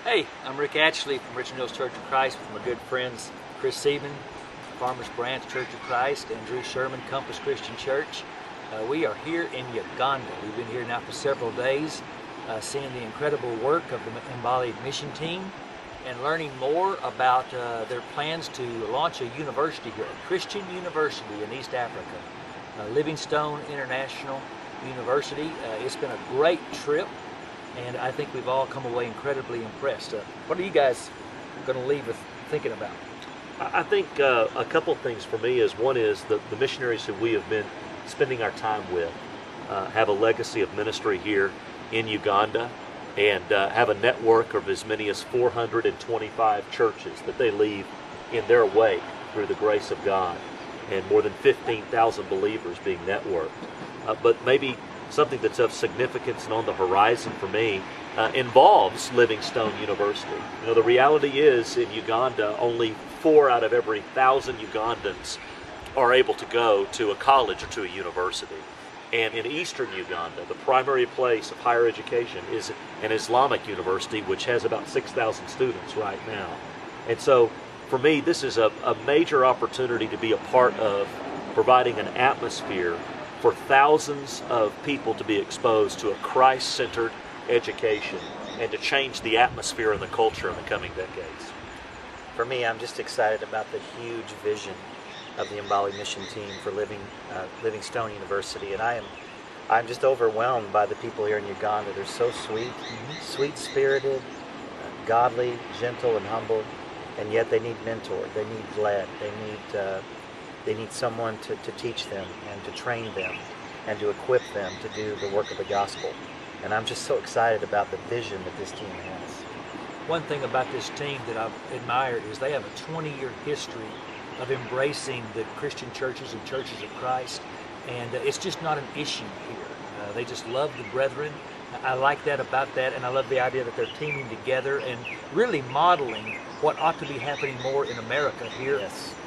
Hey, I'm Rick Atchley from Richmond Hills Church of Christ with my good friends Chris Seaman, Farmers Branch Church of Christ, and Drew Sherman, Compass Christian Church. We are here in Uganda. We've been here now for several days, seeing the incredible work of the Mbali mission team and learning more about their plans to launch a university here, a Christian university in East Africa, LivingStone International University. It's been a great trip, and I think we've all come away incredibly impressed. What are you guys going to leave with thinking about? I think a couple of things for me is, one is the missionaries who we have been spending our time with have a legacy of ministry here in Uganda, and have a network of as many as 425 churches that they leave in their wake through the grace of God, and more than 15,000 believers being networked. But maybe something that's of significance and on the horizon for me involves LivingStone University. You know, the reality is in Uganda, only 4 out of every 1,000 Ugandans are able to go to a college or to a university. And in eastern Uganda, the primary place of higher education is an Islamic university, which has about 6,000 students right now. And so for me, this is a major opportunity to be a part of providing an atmosphere for thousands of people to be exposed to a Christ-centered education and to change the atmosphere and the culture in the coming decades. For me, I'm just excited about the huge vision of the Mbali mission team for LivingStone University, and I'm just overwhelmed by the people here in Uganda. They're so sweet, sweet-spirited, godly, gentle, and humble, and yet they need mentored, they need led, they need someone to teach them and to train them and to equip them to do the work of the gospel. And I'm just so excited about the vision that this team has. One thing about this team that I've admired is they have a 20-year history of embracing the Christian churches and churches of Christ, and it's just not an issue here. They just love the brethren. I like that about that, and I love the idea that they're teaming together and really modeling what ought to be happening more in America here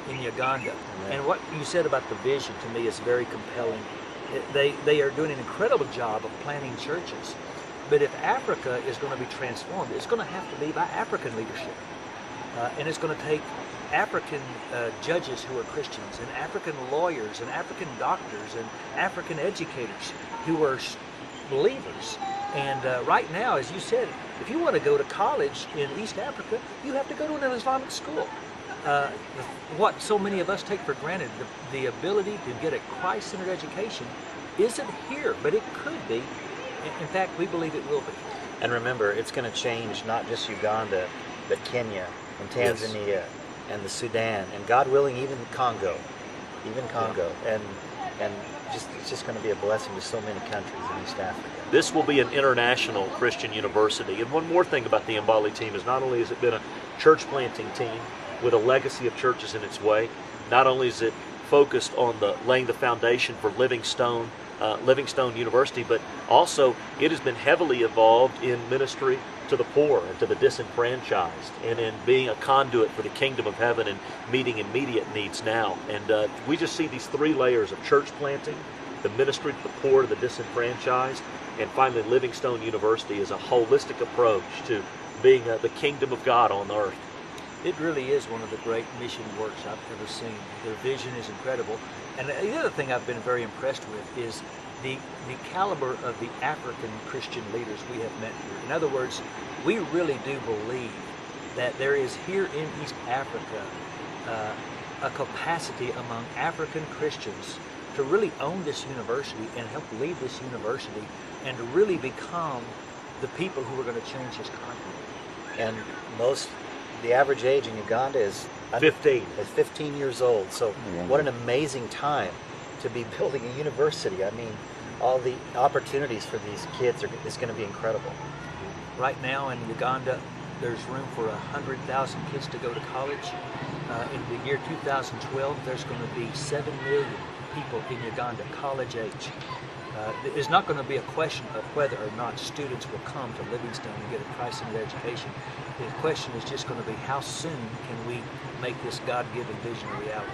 in Uganda. Amen. And what you said about the vision to me is very compelling. They are doing an incredible job of planting churches, but if Africa is going to be transformed, it's going to have to be by African leadership, and it's going to take African judges who are Christians, and African lawyers, and African doctors, and African educators who are believers. And right now, as you said, if you want to go to college in East Africa, you have to go to an Islamic school. What so many of us take for granted, the ability to get a Christ-centered education, isn't here, but it could be. In fact, we believe it will be. And remember, it's going to change not just Uganda, but Kenya and Tanzania and the Sudan, and God willing, even Congo, and it's just going to be a blessing to so many countries in East Africa. This will be an international Christian university. And one more thing about the Mbali team is, not only has it been a church planting team with a legacy of churches in its way, not only is it focused on laying the foundation for LivingStone University, but also it has been heavily involved in ministry to the poor and to the disenfranchised, and in being a conduit for the kingdom of heaven and meeting immediate needs now. And we just see these 3 layers of church planting, the ministry to the poor, the disenfranchised, and finally LivingStone University is a holistic approach to being the kingdom of God on earth. It really is one of the great mission works I've ever seen. Their vision is incredible. And the other thing I've been very impressed with is the caliber of the African Christian leaders we have met here. In other words, we really do believe that there is here in East Africa a capacity among African Christians to really own this university and help lead this university and to really become the people who are going to change this continent. And the average age in Uganda is 15 years old. So what an amazing time to be building a university. I mean, all the opportunities for these kids is going to be incredible. Right now in Uganda, there's room for 100,000 kids to go to college. In the year 2012, there's going to be 7 million people in Uganda college age. It's not going to be a question of whether or not students will come to LivingStone and get a Christ-centered education. The question is just going to be, how soon can we make this God-given vision a reality?